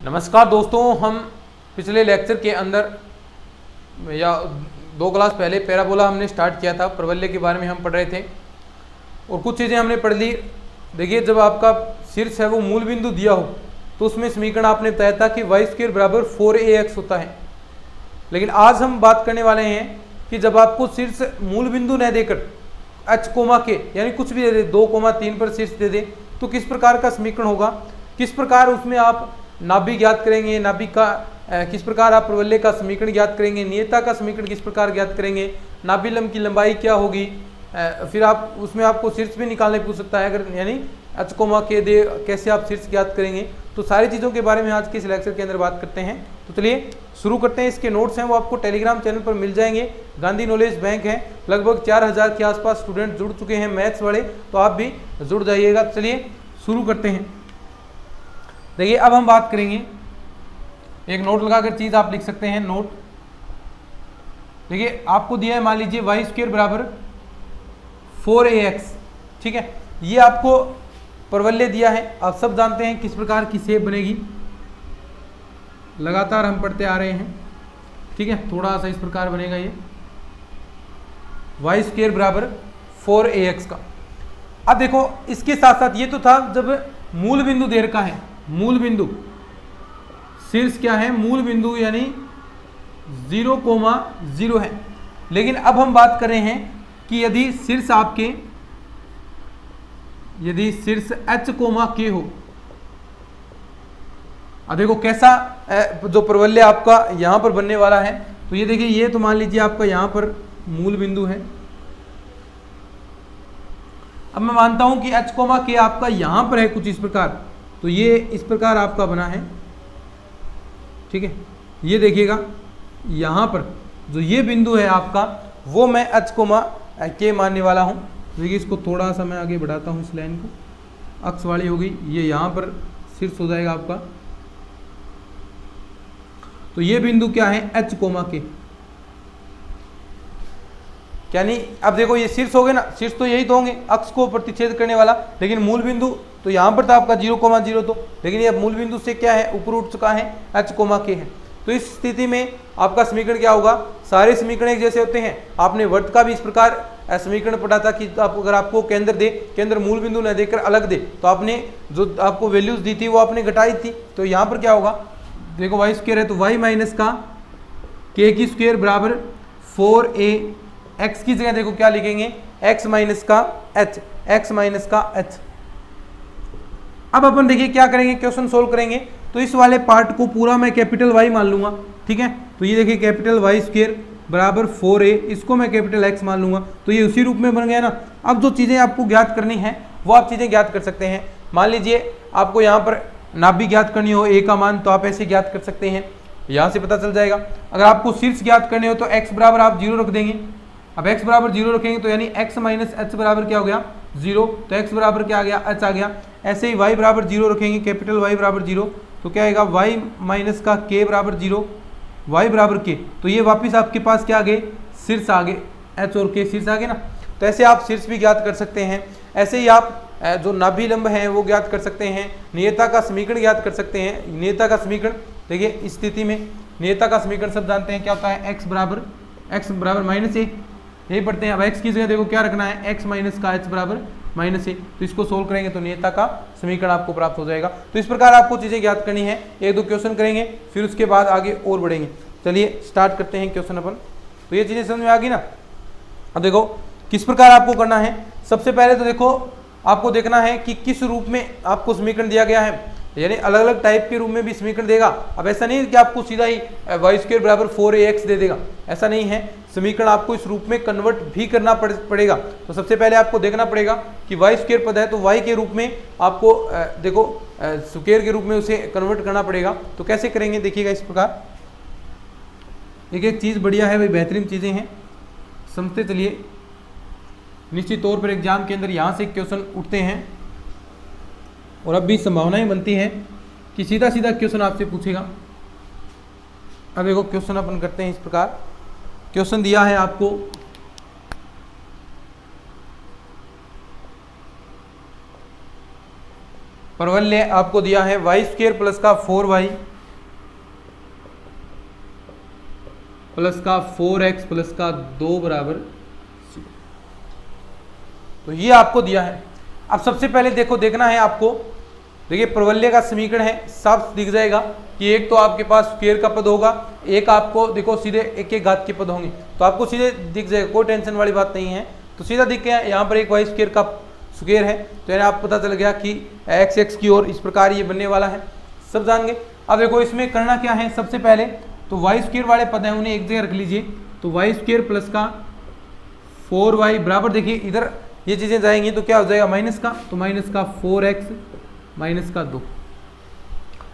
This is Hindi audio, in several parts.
नमस्कार दोस्तों, हम पिछले लेक्चर के अंदर या 2 क्लास पहले पैराबोला हमने स्टार्ट किया था। प्रवलय के बारे में हम पढ़ रहे थे और कुछ चीज़ें हमने पढ़ ली। देखिए, जब आपका शीर्ष है वो मूल बिंदु दिया हो तो उसमें समीकरण आपने बताया था कि y² बराबर 4ax होता है। लेकिन आज हम बात करने वाले हैं कि जब आपको शीर्ष मूल बिंदु न देकर h, k यानी कुछ भी दे दे, 2, 3 पर शीर्ष दे दे, तो किस प्रकार का समीकरण होगा, किस प्रकार उसमें आप नाभि ज्ञात करेंगे, नाभि का किस प्रकार आप प्रवलय का समीकरण ज्ञात करेंगे, नियता का समीकरण किस प्रकार ज्ञात करेंगे, नाभि लंब की लंबाई क्या होगी, फिर आप उसमें आपको शीर्ष भी निकालने पूछ सकता है अगर यानी h, k दे, कैसे आप शीर्ष ज्ञात करेंगे। तो सारी चीज़ों के बारे में आज के इस लेक्चर के अंदर बात करते हैं। तो चलिए शुरू करते हैं। इसके नोट्स हैं वो आपको टेलीग्राम चैनल पर मिल जाएंगे। गांधी नॉलेज बैंक है, लगभग 4000 के आसपास स्टूडेंट जुड़ चुके हैं मैथ्स वाले, तो आप भी जुड़ जाइएगा। चलिए शुरू करते हैं। देखिए, अब हम बात करेंगे, एक नोट लगाकर चीज़ आप लिख सकते हैं। नोट देखिए, आपको दिया है, मान लीजिए y² बराबर 4ax, ठीक है। ये आपको प्रवलय दिया है। आप सब जानते हैं किस प्रकार की शेप बनेगी, लगातार हम पढ़ते आ रहे हैं, ठीक है। थोड़ा सा इस प्रकार बनेगा ये y² बराबर 4ax का। अब देखो, इसके साथ साथ ये तो था जब मूल बिंदु दे रखा है, मूल बिंदु शीर्ष क्या है, मूल बिंदु यानी 0,0 है। लेकिन अब हम बात कर रहे हैं कि यदि शीर्ष आपके, यदि शीर्ष h, k हो। अब देखो कैसा जो प्रवलय आपका यहां पर बनने वाला है। तो ये देखिए, ये तो मान लीजिए आपका यहां पर मूल बिंदु है। अब मैं मानता हूं कि h, k आपका यहां पर है कुछ इस प्रकार, तो ये इस प्रकार आपका बना है, ठीक है। ये देखिएगा, यहाँ पर जो ये बिंदु है आपका वो मैं h, k मानने वाला हूँ। देखिए, इसको थोड़ा सा मैं आगे बढ़ाता हूँ, इस लाइन को, अक्ष वाली हो गई, ये यहाँ पर शीर्ष हो जाएगा आपका। तो ये बिंदु क्या है, h, k, यानी अब देखो ये शीर्ष हो गए ना, शीर्ष तो यही तो होंगे अक्ष को प्रतिच्छेद करने वाला। लेकिन मूल बिंदु तो यहाँ पर था आपका 0,0, तो लेकिन ये मूल बिंदु से क्या है, ऊपर उठ चुका है, h, k है। तो इस स्थिति में आपका समीकरण क्या होगा, सारे समीकरण एक जैसे होते हैं। आपने वर्त का भी इस प्रकार समीकरण पढ़ा था कि आप अगर आपको केंद्र दे, केंद्र मूल बिंदु न देकर अलग दे, तो आपने जो आपको वैल्यूज दी थी वो आपने घटाई थी। तो यहाँ पर क्या होगा, देखो y² है तो y माइनस का k² बराबर 4a, x की जगह देखो क्या लिखेंगे, x माइनस का h, x माइनस का h। अब अपन देखिए क्या करेंगे, क्वेश्चन सोल्व करेंगे। तो इस वाले पार्ट को पूरा मैं कैपिटल Y मान लूंगा, ठीक है। तो ये देखिए कैपिटल y² बराबर 4a, इसको मैं कैपिटल X मान लूंगा, तो ये उसी रूप में बन गया ना। अब जो चीज़ें आपको ज्ञात करनी है वो आप चीज़ें ज्ञात कर सकते हैं। मान लीजिए आपको यहाँ पर नाभि ज्ञात करनी हो, a का मान, तो आप ऐसे ज्ञात कर सकते हैं, यहाँ से पता चल जाएगा। अगर आपको शीर्ष ज्ञात करने हो तो x बराबर आप 0 रख देंगे। अब x बराबर 0 रखेंगे तो यानी x माइनस h बराबर क्या हो गया, 0। तो x बराबर क्या आ गया, h आ गया। ऐसे ही y बराबर 0 रखेंगे, कैपिटल Y बराबर 0, तो क्या आएगा, y माइनस का k बराबर 0, y बराबर k। तो ये वापस आपके पास क्या आ गए, शीर्ष आ गए, h और k शीर्ष आ गए ना। तो ऐसे आप शीर्ष भी ज्ञात कर सकते हैं। ऐसे ही आप जो नाभि लंब है वो ज्ञात कर सकते हैं, नियता का समीकरण ज्ञात कर सकते हैं। नियता का समीकरण देखिए, इस स्थिति में नियता का समीकरण सब जानते हैं क्या होता है, x बराबर माइनस a, यही पढ़ते हैं। अब x की जगह देखो क्या रखना है, x माइनस का h बराबर माइनस a। तो इसको सोल्व करेंगे तो नियता का समीकरण आपको प्राप्त हो जाएगा। तो इस प्रकार आपको चीज़ें ज्ञात करनी है। 1-2 क्वेश्चन करेंगे, फिर उसके बाद आगे और बढ़ेंगे। चलिए स्टार्ट करते हैं क्वेश्चन अपन। तो ये चीज़ें समझ में आ गई ना। अब देखो किस प्रकार आपको करना है। सबसे पहले तो देखो आपको देखना है कि किस रूप में आपको समीकरण दिया गया है, यानी अलग अलग टाइप के रूप में भी समीकरण देगा। अब ऐसा नहीं है कि आपको सीधा ही y² बराबर 4ax दे देगा, ऐसा नहीं है। समीकरण आपको इस रूप में कन्वर्ट भी करना पड़ेगा। तो सबसे पहले आपको देखना पड़ेगा कि y² पद है तो y के रूप में आपको देखो स्क्वायर के रूप में उसे कन्वर्ट करना पड़ेगा। तो कैसे करेंगे देखिएगा इस प्रकार। एक एक चीज़ बढ़िया है भाई, बेहतरीन चीज़ें हैं, समझते चलिए। निश्चित तौर पर एग्जाम के अंदर यहाँ से क्वेश्चन उठते हैं और अब भी संभावनाएं बनती हैं कि सीधा सीधा क्वेश्चन आपसे पूछेगा। अब देखो क्वेश्चन अपन करते हैं इस प्रकार। क्वेश्चन दिया है आपको, प्रवलय आपको दिया है y² प्लस का 4y प्लस का 4x प्लस का 2 बराबर 0। तो ये आपको दिया है। अब सबसे पहले देखना है आपको, देखिए प्रवलय का समीकरण है, साफ दिख जाएगा कि एक तो आपके पास स्क्वायर का पद होगा, एक आपको देखो सीधे एक एक घात के पद होंगे, तो आपको सीधे दिख जाएगा, कोई टेंशन वाली बात नहीं है। तो सीधा दिख गया, यहाँ पर एक वाई स्क्वायर का स्क्वायर है, तो यानी आप पता चल गया कि x की ओर इस प्रकार ये बनने वाला है, सब जान गए। अब देखो इसमें करना क्या है, सबसे पहले तो वाई स्क्वायर वाले पद हैं उन्हें एक जगह रख लीजिए। तो वाई स्क्वायर प्लस का 4y बराबर, देखिए इधर ये चीजें जाएंगी तो क्या हो जाएगा माइनस का, तो माइनस का 4x माइनस का 2।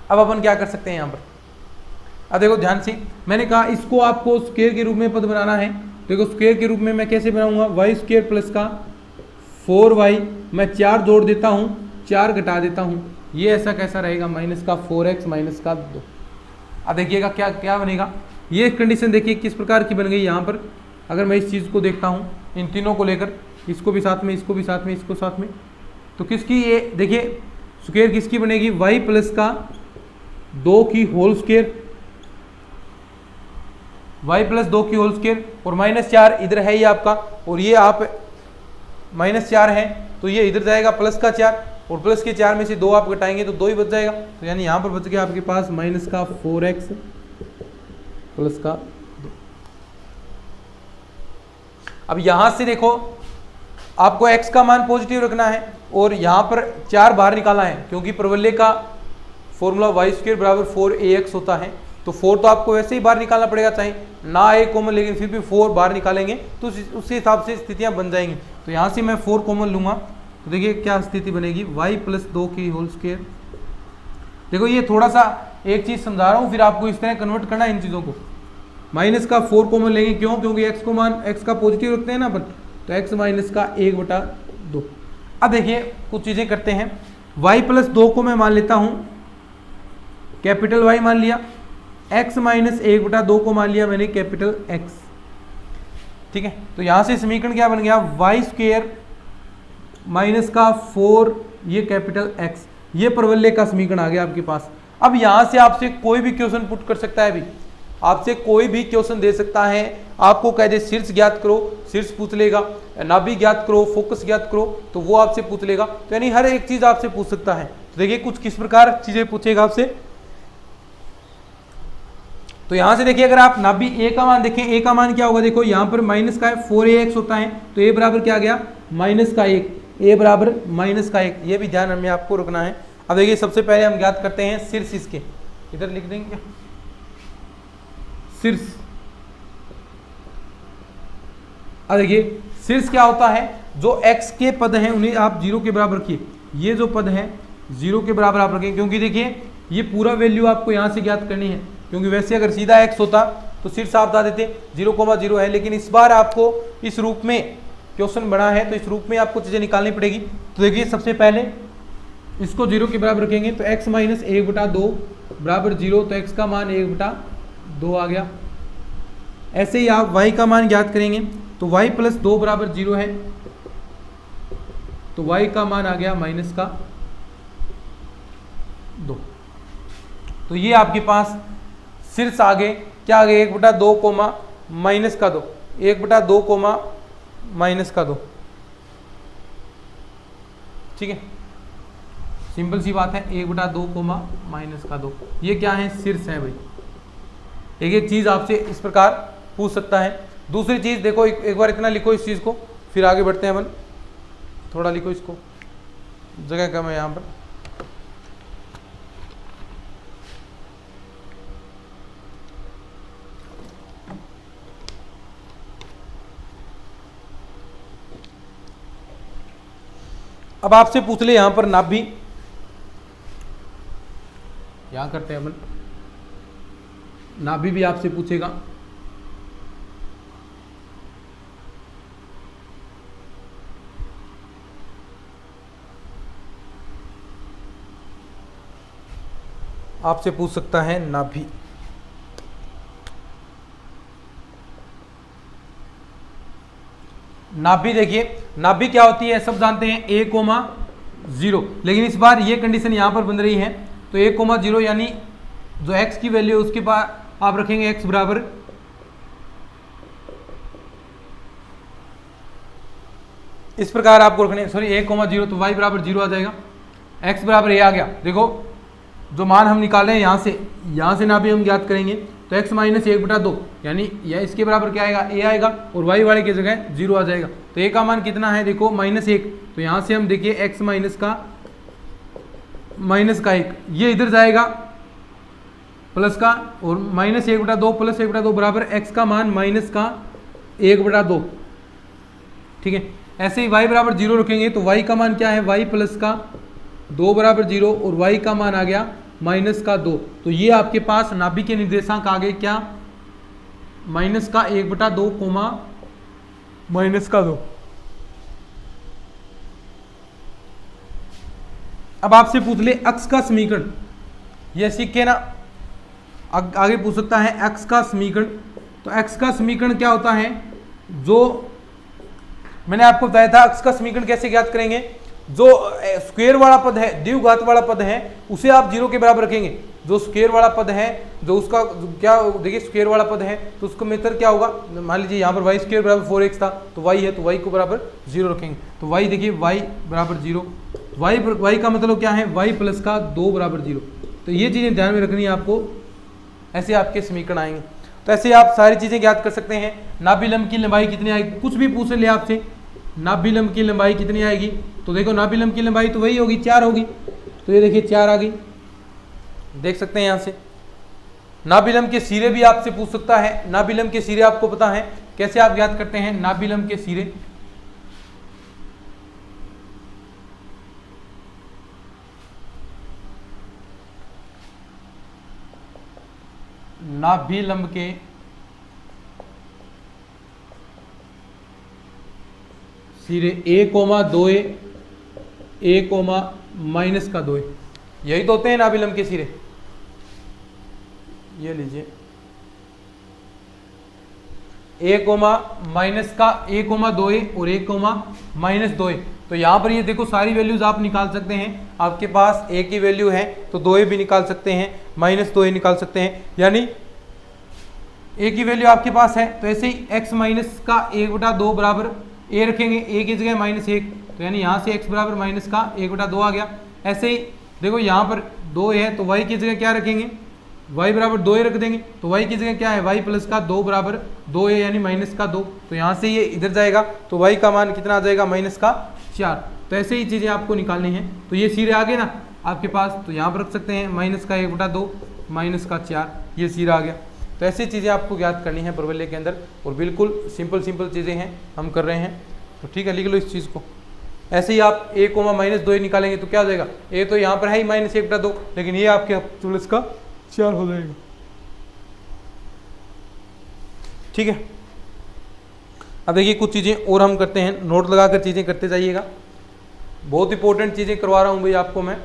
अब अपन क्या कर सकते हैं यहाँ पर, अब देखो ध्यान से, मैंने कहा इसको आपको स्क्वायर के रूप में पद बनाना है। देखो स्क्वायर के रूप में मैं कैसे बनाऊंगा, वाई स्क्वायर प्लस का 4y, मैं 4 जोड़ देता हूँ, 4 घटा देता हूँ, ये ऐसा कैसा रहेगा, माइनस का 4x माइनस का 2। अब देखिएगा क्या क्या बनेगा, ये कंडीशन देखिए किस प्रकार की बन गई यहाँ पर। अगर मैं इस चीज़ को देखता हूँ, इन तीनों को लेकर, इसको भी साथ में, इसको भी साथ में, इसको साथ में, तो किसकी ये देखिए स्क्वायर किसकी बनेगी, y प्लस का 2 की होल स्क्वायर, y प्लस 2 की होल स्क्वायर, और माइनस 4 इधर है ये आपका, और ये आप माइनस 4 है तो ये इधर जाएगा प्लस का 4, और प्लस के 4 में से 2 आप घटाएंगे तो 2 ही बच जाएगा। तो यानी यहाँ पर बच गया आपके पास माइनस का 4x प्लस का 2। अब यहाँ से देखो आपको x का मान पॉजिटिव रखना है और यहाँ पर 4 बाहर निकालना है, क्योंकि प्रवलय का फॉर्मूला वाई स्क्वायर बराबर 4ax होता है। तो 4 तो आपको वैसे ही बाहर निकालना पड़ेगा, चाहे ना आए कॉमन, लेकिन फिर भी 4 बाहर निकालेंगे तो उसी हिसाब से स्थितियां बन जाएंगी। तो यहाँ से मैं 4 कॉमन लूंगा, तो देखिए क्या स्थिति बनेगी, y प्लस 2 की होल स्क्वायर। देखो ये थोड़ा सा एक चीज समझा रहा हूँ, फिर आपको इस तरह कन्वर्ट करना है इन चीज़ों को। माइनस का 4 कॉमन लेंगे, क्यों, क्योंकि x को मान x का पॉजिटिव रखते हैं ना अपन, तो x माइनस का 1/2। अब देखिए कुछ चीज़ें करते हैं, y प्लस 2 को मैं मान लेता हूँ कैपिटल Y मान लिया, x माइनस 1/2 को मान लिया मैंने कैपिटल X। ठीक है, तो यहाँ से समीकरण क्या बन गया, वाई स्क्वायर माइनस का 4 ये कैपिटल X, ये प्रवलय का समीकरण आ गया आपके पास। अब यहाँ से आपसे कोई भी क्वेश्चन पुट कर सकता है, भी आपसे कोई भी क्वेश्चन दे सकता है, आपको कह दे शीर्ष ज्ञात करो, शीर्ष पूछ लेगा, नाभि ज्ञात करो, फोकस ज्ञात करो, तो वो आपसे पूछ लेगा। तो यानी हर एक चीज आपसे पूछ सकता है। तो देखिए कुछ किस प्रकार चीजें पूछेगा आपसे। तो यहां से देखिए अगर आप नाभि ए का मान देखें, ए का मान क्या होगा, देखो यहाँ पर माइनस का 4ax होता है, तो ए बराबर क्या आ गया माइनस का 1, ए बराबर माइनस का 1, ये भी ध्यान में आपको रखना है। अब देखिए सबसे पहले हम ज्ञात करते हैं शीर्ष, इसके इधर लिख देंगे क्या, शीर्ष। अब देखिए शीर्ष क्या होता है, जो x के पद हैं उन्हें आप 0 के बराबर रखिए, ये जो पद है 0 के बराबर आप रखें, क्योंकि देखिए ये पूरा वैल्यू आपको यहाँ से ज्ञात करनी है, क्योंकि वैसे अगर सीधा x होता तो शीर्ष आप बता देते 0,0 है, लेकिन इस बार आपको इस रूप में क्वेश्चन बना है तो इस रूप में आपको चीजें निकालनी पड़ेगी। तो देखिए सबसे पहले इसको 0 के बराबर रखेंगे, तो x माइनस 1/2 बराबर 0, तो x का मान 1/2 आ गया। ऐसे ही आप y का मान ज्ञात करेंगे, तो y प्लस 2 बराबर 0 है, तो y का मान आ गया माइनस का 2। तो ये आपके पास शीर्ष आगे क्या आ गया, 1/2 कोमा माइनस का 2, 1/2 कोमा माइनस का 2। ठीक है, सिंपल सी बात है, 1/2 कोमा माइनस का 2, ये क्या है, शीर्ष है भाई। एक चीज आपसे इस प्रकार पूछ सकता है। दूसरी चीज देखो, एक बार इतना लिखो इस चीज को, फिर आगे बढ़ते हैं अपन, थोड़ा लिखो इसको, जगह कम है यहाँ पर। अब आपसे पूछ ले यहां पर नाभि, यहां करते हैं अपन, नाभि भी आपसे पूछेगा। आपसे पूछ सकता है नाभि। नाभि देखिए, नाभि क्या होती है सब जानते हैं, 1,0, लेकिन इस बार ये कंडीशन यहां पर बन रही है, तो 1,0 यानी जो x की वैल्यू है उसके पास आप रखेंगे x बराबर इस प्रकार आपको रखने, सॉरी 1,0 तो y बराबर 0 आ जाएगा, x बराबर a आ गया। देखो जो मान हम निकाल रहे हैं यहाँ से ना भी हम ज्ञात करेंगे तो x माइनस 1/2 यानी या इसके बराबर क्या आएगा, a आएगा, और y वाले की जगह 0 आ जाएगा। तो a का मान कितना है, देखो -1, तो यहाँ से हम देखिए x माइनस का 1 ये इधर जाएगा प्लस का, और -1/2 प्लस 1/2 बराबर x का मान माइनस का 1/2। ठीक है, ऐसे ही y बराबर 0 रखेंगे तो y का मान क्या है, y प्लस का 2 बराबर 0, और y का मान आ गया माइनस का 2। तो ये आपके पास नाभि के निर्देशांक आ गए क्या, माइनस का 1/2 कोमा माइनस का 2। अब आपसे पूछ ले अक्ष का समीकरण, ये सीख के ना आगे पूछ सकता है अक्ष का समीकरण। तो अक्ष का समीकरण क्या होता है, जो मैंने आपको बताया था अक्ष का समीकरण कैसे ज्ञात करेंगे, जो स्क्वायर वाला पद है, द्विघात वाला पद है, उसे आप 0 के बराबर रखेंगे। जो स्क्वायर वाला पद है, जो उसका क्या, देखिए स्क्वायर वाला पद है तो उसका मेथड क्या होगा, मान लीजिए यहाँ पर y स्क्वायर बराबर 4x था, तो y है तो y को बराबर 0 रखेंगे। तो y देखिए y बराबर 0, y का मतलब क्या है, y प्लस का 2 बराबर 0। तो ये चीज़ें ध्यान में रखनी है आपको, ऐसे आपके समीकरण आएंगे। तो ऐसे आप सारी चीज़ें ज्ञात कर सकते हैं। नाभिलंब की लंबाई कितनी आएगी, कुछ भी पूछ ले आपसे, नाभिलंब की लंबाई कितनी आएगी, तो देखो नाभिलंब की लंबाई तो वही होगी, 4 होगी। तो ये देखिए 4 आ गई, देख सकते हैं यहाँ से। नाभिलंब के सिरे भी आपसे पूछ सकता है, नाभिलंब के सिरे आपको पता है कैसे आप ज्ञात करते हैं, नाभिलंब के सिरे नाभिलंब के सिरे a,2a माइनस का 2a, यही तो होते हैं नाभिलंब के सिरे। ये लीजिए a, माइनस का a,2a और a,-2a। तो यहाँ पर ये देखो सारी वैल्यूज आप निकाल सकते हैं, आपके पास a की वैल्यू है तो 2a भी निकाल सकते हैं, -2a निकाल सकते हैं, यानी a की वैल्यू आपके पास है। तो ऐसे ही x माइनस का 1/2 बराबर a रखेंगे, a की जगह -1, तो यानी यहाँ से x बराबर माइनस का 1/2 आ गया। ऐसे ही देखो यहाँ पर 2 है तो y की जगह क्या रखेंगे, y बराबर 2a रख देंगे, तो y की जगह क्या है, y प्लस का 2 बराबर 2a यानी माइनस का 2। तो यहाँ से ये इधर जाएगा तो y का मान कितना आ जाएगा, -4। तो ऐसे ही चीज़ें आपको निकालनी है। तो ये सिरे आ गए ना आपके पास, तो यहाँ पर रख सकते हैं -1/2 -4, ये सिरा आ गया। तो ऐसी चीज़ें आपको ज्ञात करनी है परवलय के अंदर, और बिल्कुल सिंपल चीज़ें हैं हम कर रहे हैं। तो ठीक है, लिख लो इस चीज़ को। ऐसे ही आप a, -2 निकालेंगे तो क्या हो जाएगा, a तो यहाँ पर है ही -1/2, लेकिन ये आपके प्लस का 4 हो जाएगा। ठीक है, अब देखिए कुछ चीज़ें और हम करते हैं, नोट लगाकर चीज़ें करते जाइएगा। बहुत इंपॉर्टेंट चीज़ें करवा रहा हूँ भाई आपको मैं।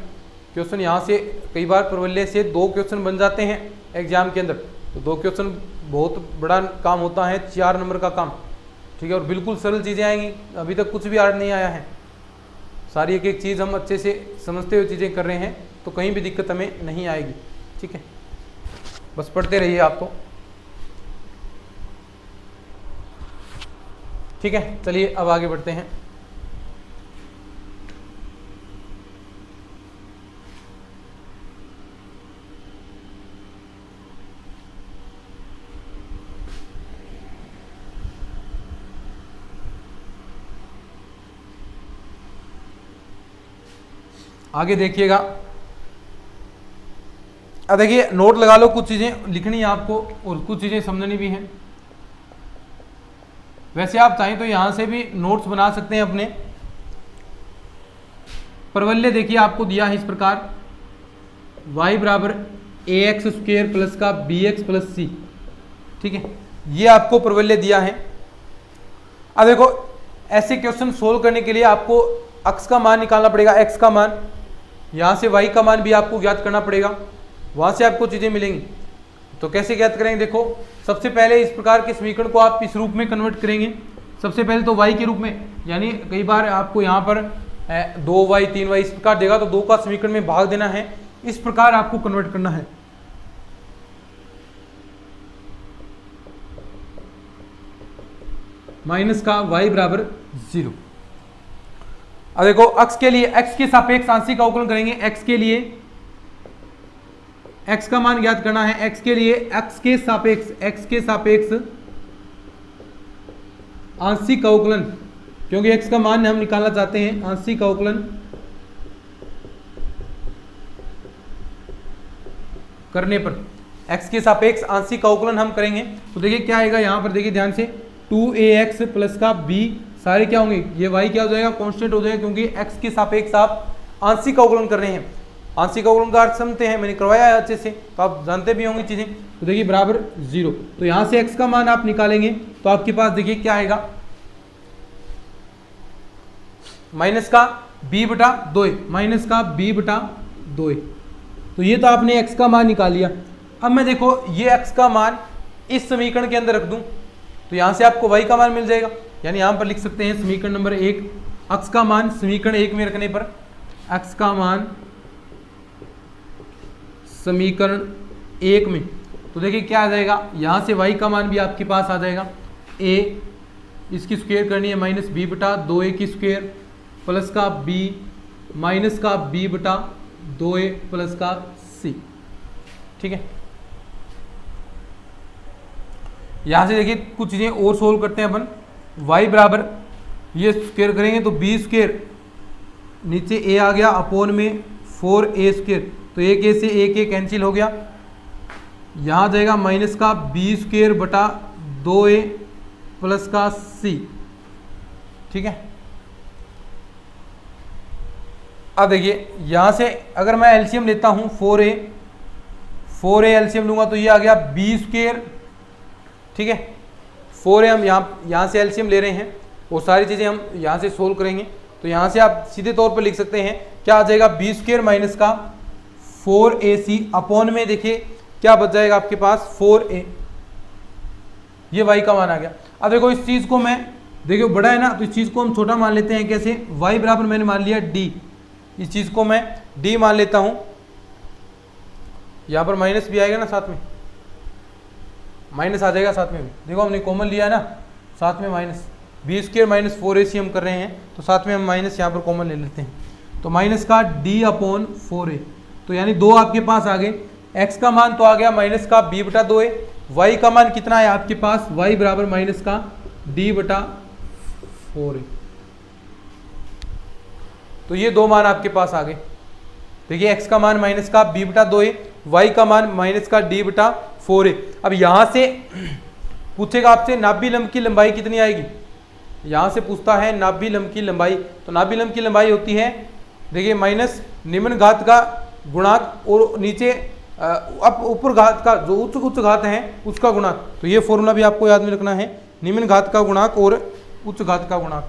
क्वेश्चन यहाँ से कई बार परवलय से 2 क्वेश्चन बन जाते हैं एग्जाम के अंदर, तो 2 क्वेश्चन बहुत बड़ा काम होता है, 4 नंबर का काम। ठीक है, और बिल्कुल सरल चीज़ें आएंगी, अभी तक कुछ भी हार्ड नहीं आया है, सारी एक एक चीज़ हम अच्छे से समझते हुए चीज़ें कर रहे हैं, तो कहीं भी दिक्कत हमें नहीं आएगी। ठीक है, बस पढ़ते रहिए आपको। ठीक है, चलिए अब आगे बढ़ते हैं। आगे देखिएगा, अब देखिए नोट लगा लो, कुछ चीज़ें लिखनी है आपको और कुछ चीज़ें समझनी भी हैं। वैसे आप चाहें तो यहाँ से भी नोट्स बना सकते हैं अपने। परवलय देखिए आपको दिया है इस प्रकार, y बराबर ax² प्लस का bx प्लस c। ठीक है, ये आपको परवलय दिया है। अब देखो ऐसे क्वेश्चन सोल्व करने के लिए आपको अक्ष का मान निकालना पड़ेगा, x का मान, यहाँ से y का मान भी आपको ज्ञात करना पड़ेगा, वहाँ से आपको चीज़ें मिलेंगी। तो कैसे ज्ञात करेंगे, देखो सबसे पहले इस प्रकार के समीकरण को आप इस रूप में कन्वर्ट करेंगे। सबसे पहले तो y के रूप में, यानी कई बार आपको यहाँ पर 2y 3y इस प्रकार देगा तो 2 का समीकरण में भाग देना है, इस प्रकार आपको कन्वर्ट करना है। माइनस का y बराबर 0। अब देखो अक्ष के लिए x के सापेक्ष आंशिक अवकलन करेंगे। x के लिए x का मान ज्ञात करना है। x के लिए x के सापेक्ष आंशिक अवकलन, क्योंकि x का मान हम निकालना चाहते हैं आंशिक अवकलन करने पर। x के सापेक्ष आंशिक अवकलन हम करेंगे तो देखिए क्या आएगा यहाँ पर, देखिए ध्यान से 2ax प्लस का b सारे क्या होंगे, ये y क्या हो जाएगा, कांस्टेंट हो जाएगा, क्योंकि x के सापेक्ष आप आंशिक अवकलन कर रहे हैं। आंशिक अवकलन का अर्थ समझते हैं, मैंने करवाया है अच्छे से, तो आप जानते भी होंगे चीजें। तो देखिए बराबर 0, तो यहाँ से x का मान आप निकालेंगे तो आपके पास देखिए क्या आएगा, माइनस का b बटा 2a, माइनस का b बटा 2a। तो ये तो आपने x का मान निकाल लिया। अब मैं देखो ये x का मान इस समीकरण के अंदर रख दूं तो यहां से आपको y का मान मिल जाएगा। यानी यहां पर लिख सकते हैं समीकरण नंबर 1, x का मान समीकरण 1 में रखने पर x का मान समीकरण 1 में, तो देखिए क्या आ जाएगा, यहां से y का मान भी आपके पास आ जाएगा, a इसकी स्क्वायर करनी है माइनस b बटा 2a की स्क्वायर प्लस का b माइनस का b बटा 2a प्लस का c। ठीक है, यहां से देखिए कुछ चीजें और सोल्व करते हैं अपन। y बराबर ये स्क्वायर करेंगे तो b स्क्वायर नीचे a आ गया अपोन में 4a स्क्वायर, तो एक a से एक a कैंसिल हो गया, यहां जाएगा माइनस का b स्क्वायर बटा 2a प्लस का c। ठीक है, अब देखिए यहां से अगर मैं एलसीएम लेता हूं 4a एलसीएम लूंगा तो ये आ गया b स्क्वायर। ठीक है, 4a हम यहाँ से एलसीएम ले रहे हैं और सारी चीज़ें हम यहाँ से सोल्व करेंगे। तो यहाँ से आप सीधे तौर पर लिख सकते हैं क्या आ जाएगा, b स्क्वायर माइनस का 4ac अपॉन में देखिए क्या बच जाएगा आपके पास 4a, ये y का मान आ गया। अब देखो इस चीज़ को मैं, देखिए बड़ा है ना तो इस चीज़ को हम छोटा मान लेते हैं। कैसे, y बराबर मैंने मान लिया d, इस चीज़ को मैं d मान लेता हूँ, यहाँ पर माइनस भी आएगा ना, साथ में माइनस आ जाएगा साथ में भी, देखो हमने कॉमन लिया है ना, साथ में minus b square minus 4ac हम कर रहे हैं तो साथ में हम माइनस यहाँ पर कॉमन ले लेते हैं, तो माइनस का d अपॉन 4a, तो यानी 2 आपके पास आ गए। x का मान तो आ गया माइनस का b बटा 2a, y का मान कितना है आपके पास, y बराबर माइनस का d बटा 4a। तो ये 2 मान आपके पास आ गए। देखिए x का मान माइनस का b बटा 2a, y का मान माइनस का d बटा 4a। अब यहां से पूछेगा आपसे नाभि लंब की लंबाई कितनी आएगी, यहां से पूछता है नाभि लंब की लंबाई, तो नाभि लंब की लंबाई होती है देखिए माइनस निम्न घात का गुणांक और नीचे अब ऊपर घात का जो उच्च घात है उसका गुणांक। तो ये फॉर्मूला भी आपको याद में रखना है, निम्न घात का गुणांक और उच्च घात का गुणांक,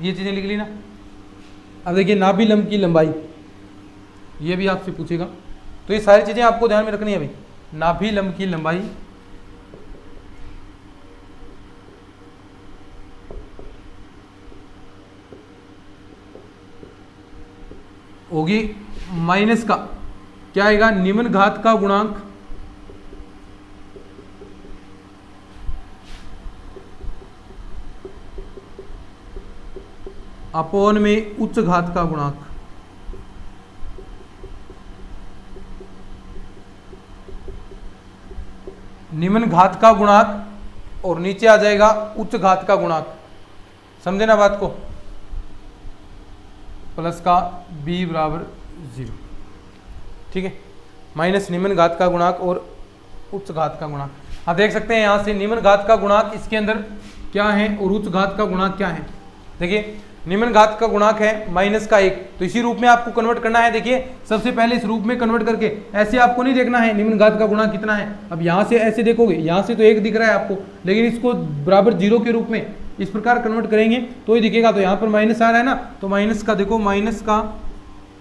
ये चीजें लिख ली ना। अब देखिए नाभि लंब की लंबाई, ये भी आपसे पूछेगा, तो ये सारी चीजें आपको ध्यान में रखनी है भाई। नाभि लंब की लंबाई होगी माइनस का क्या आएगा, निम्न घात का गुणांक अपॉन में उच्च घात का गुणांक। निम्न घात का गुणांक और नीचे आ जाएगा उच्च घात का गुणांक, समझे ना बात को, प्लस का b बराबर 0। ठीक है, माइनस निम्न घात का गुणांक और उच्च घात का गुणांक। आप देख सकते हैं यहाँ से निम्न घात का गुणांक इसके अंदर क्या है और उच्च घात का गुणांक क्या है। देखिए निम्न घात का गुणांक है माइनस का 1, तो इसी रूप में आपको कन्वर्ट करना है। देखिए सबसे पहले इस रूप में कन्वर्ट करके, ऐसे आपको नहीं देखना है निम्न घात का गुणांक कितना है। अब यहाँ से ऐसे देखोगे, यहाँ से तो 1 दिख रहा है आपको, लेकिन इसको बराबर 0 के रूप में इस प्रकार कन्वर्ट करेंगे तो ही दिखेगा। तो यहाँ पर माइनस आ रहा है ना, तो माइनस का देखो, माइनस का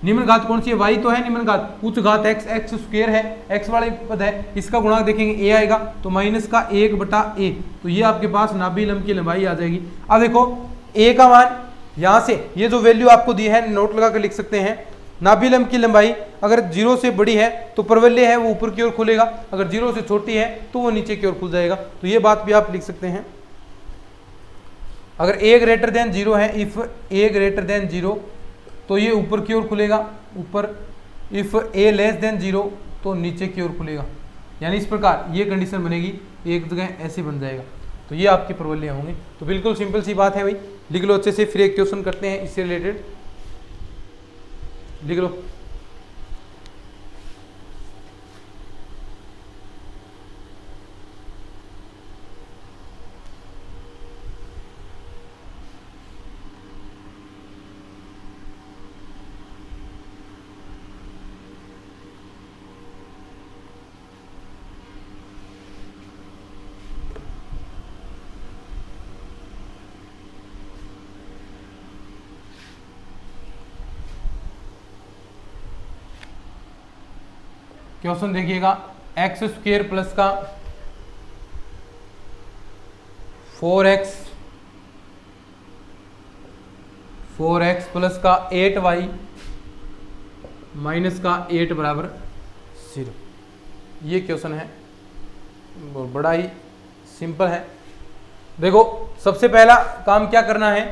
निम्न घात कौन सी है, y तो है निम्न घात, उच्च घात x स्क्वायर है, x वाले पद है, इसका गुणांक देखेंगे a आएगा, तो माइनस का 1 बटा a, तो ये आपके पास नाभि लंब की लंबाई आ जाएगी। अब देखो a का मान, यहाँ से ये जो वैल्यू आपको दी है नोट लगा कर लिख सकते हैं। नाभि लंब की लंबाई अगर 0 से बड़ी है तो परवलय है वो ऊपर की ओर खुलेगा, अगर 0 से छोटी है तो वो नीचे की ओर खुल जाएगा, तो ये बात भी आप लिख सकते हैं। अगर a ग्रेटर देन 0 है, इफ a ग्रेटर देन 0 तो ये ऊपर की ओर खुलेगा ऊपर, इफ a लेस देन 0 तो नीचे की ओर खुलेगा। यानी इस प्रकार ये कंडीशन बनेगी, एक जगह ऐसे बन जाएगा। तो ये आपके परवलय होंगे। तो बिल्कुल सिंपल सी बात है भाई, लिख लो अच्छे से। फिर एक क्वेश्चन करते हैं इससे रिलेटेड, लिख लो। क्वेश्चन देखिएगा, एक्स स्क्वेयर प्लस का 4x प्लस का 8y माइनस का 8 बराबर 0। ये क्वेश्चन है, बड़ा ही सिंपल है। देखो सबसे पहला काम क्या करना है,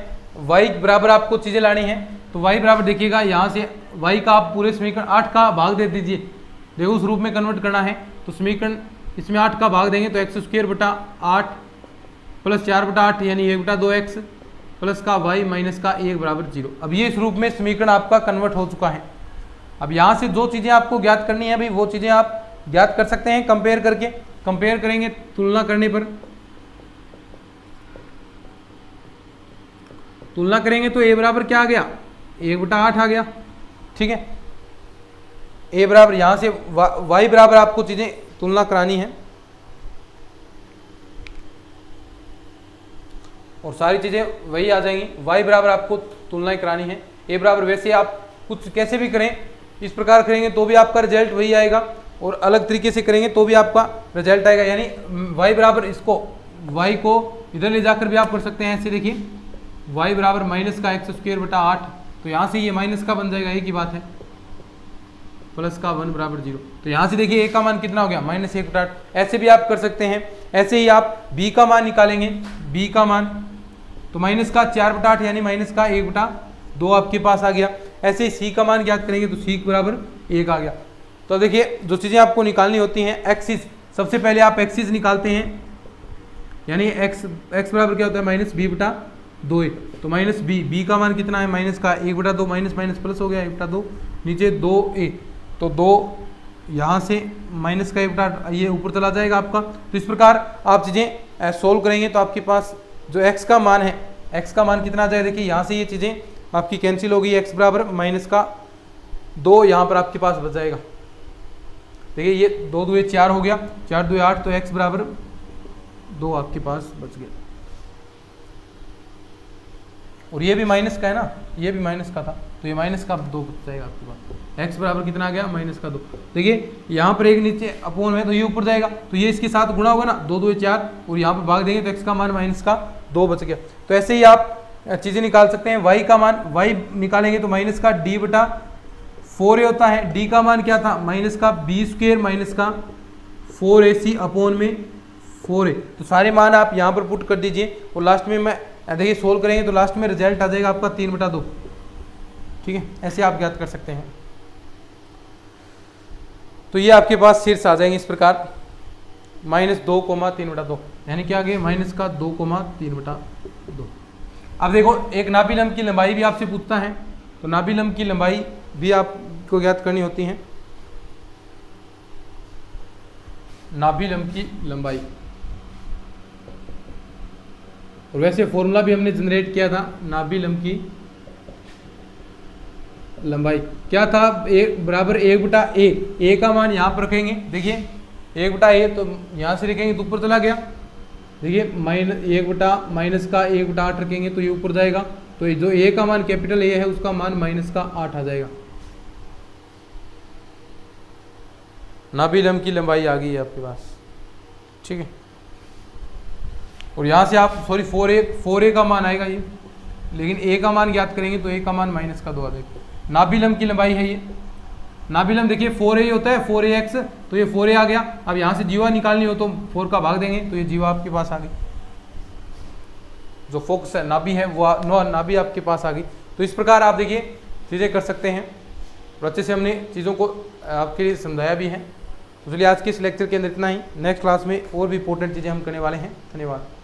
y बराबर आपको चीज़ें लानी है। तो y बराबर देखिएगा, यहाँ से y का आप पूरे समीकरण 8 का भाग दे दीजिए। देखो उस रूप में कन्वर्ट करना है तो समीकरण इसमें 8 का भाग देंगे तो एक्स स्क्वेयर बटा 8 प्लस 4 बटा 8 यानी 1 बटा 2x प्लस का y माइनस का 1 बराबर 0। अब ये इस रूप में समीकरण आपका कन्वर्ट हो चुका है। अब यहाँ से जो चीज़ें आपको ज्ञात करनी है भाई, वो चीज़ें आप ज्ञात कर सकते हैं कंपेयर करके। कंपेयर करेंगे तुलना करने पर, तुलना करेंगे तो a बराबर क्या आ गया, 1 बटा 8 आ गया। ठीक है, a बराबर, यहाँ से y बराबर आपको चीज़ें तुलना करानी है और सारी चीज़ें वही आ जाएंगी। y बराबर आपको तुलनाएं करानी है। a बराबर वैसे आप कुछ कैसे भी करें, इस प्रकार करेंगे तो भी आपका रिजल्ट वही आएगा और अलग तरीके से करेंगे तो भी आपका रिजल्ट आएगा। यानी y बराबर, इसको y को इधर ले जाकर भी आप कर सकते हैं। ऐसे देखिए y बराबर माइनस का एक्स स्क्वेयर बटा 8, तो यहाँ से ये माइनस का बन जाएगा, एक ही बात है, प्लस का 1 बराबर 0। तो यहाँ से देखिए a का मान कितना हो गया, माइनस 1 बटा 8। ऐसे भी आप कर सकते हैं। ऐसे ही आप b का मान निकालेंगे, b का मान तो माइनस का 4 बटा 8 यानी माइनस का 1 बटा 2 आपके पास आ गया। ऐसे ही c का मान ज्ञात करेंगे तो c बराबर 1 आ गया। तो देखिए जो चीज़ें आपको निकालनी होती हैं, एक्सिस, सबसे पहले आप एक्सिस निकालते हैं, यानी x बराबर क्या होता है, माइनस b बटा 2a। तो माइनस b का मान कितना है, माइनस का 1 बटा 2, माइनस माइनस प्लस हो गया 1 बटा 2, नीचे 2a, तो 2 यहाँ से माइनस का 1 बटा, ये ऊपर चला जाएगा आपका। तो इस प्रकार आप चीज़ें सोल्व करेंगे तो आपके पास जो x का मान है, x का मान कितना आ जाएगा, देखिए यहाँ से ये चीज़ें आपकी कैंसिल होगी, x बराबर माइनस का 2 यहाँ पर आपके पास बच जाएगा। देखिए ये 2 2 4 हो गया, 4 2 8, तो x बराबर 2 आपके पास बच गया। और ये भी माइनस का है ना, ये भी माइनस का था, तो ये माइनस का 2 बच जाएगा आपके पास। x बराबर कितना आ गया, माइनस का 2। देखिए यहाँ पर एक नीचे अपोन है तो ये ऊपर जाएगा, तो ये इसके साथ गुणा होगा ना, 2 2 4, और यहाँ पर भाग देंगे तो x का मान माइनस का 2 बच गया। तो ऐसे ही आप चीज़ें निकाल सकते हैं। y का मान, y निकालेंगे तो माइनस का d बटा 4a होता है। d का मान क्या था, माइनस का b स्क्वेयर माइनस का 4ac अपोन में 4a। तो सारे मान आप यहाँ पर पुट कर दीजिए और लास्ट में मैं देखिए सोल्व करेंगे तो लास्ट में रिजल्ट आ जाएगा आपका 3 बटा 2। ठीक है, ऐसे आप ज्ञात कर सकते हैं। तो ये आपके पास शीर्ष आ जाएंगे इस प्रकार, माइनस 2 3 बटा 2, यानी क्या आ गया, माइनस का 2 3 बटा 2। अब देखो एक नाभिलंब की लंबाई भी आपसे पूछता है, तो नाभिलंब की लंबाई भी आपको ज्ञात करनी होती है। नाभिलंब की लंबाई, और वैसे फॉर्मूला भी हमने जनरेट किया था। नाभिलंब की लंबाई क्या था, a बराबर 1 बटा a का मान यहाँ पर रखेंगे। देखिए 1 बटा a, तो यहाँ से रखेंगे तो ऊपर चला गया। देखिए -1 बटा माइनस का 1 बटा 8 रखेंगे तो ये ऊपर जाएगा, तो जो a का मान कैपिटल A है उसका मान माइनस का 8 आ जाएगा। नाभिलंब की लंबाई आ गई है आपके पास। ठीक है, और यहाँ से आप सॉरी 4a का मान आएगा ये, लेकिन a का मान ज्ञात करेंगे तो a का मान माइनस का 2 आ जाएगा। नाभिलंब की लंबाई है ये। नाभिलंब देखिए 4a होता है, 4ax, तो ये 4a आ गया। अब यहाँ से जीवा निकालनी हो तो 4 का भाग देंगे तो ये जीवा आपके पास आ गई। जो फोकस है नाभि है वो नाभि आपके पास आ गई। तो इस प्रकार आप देखिए चीज़ें कर सकते हैं और अच्छे से हमने चीज़ों को आपके लिए समझाया भी है। तो चलिए आज के इस लेक्चर के अंदर इतना ही। नेक्स्ट क्लास में और भी इंपॉर्टेंट चीज़ें हम करने वाले हैं। धन्यवाद।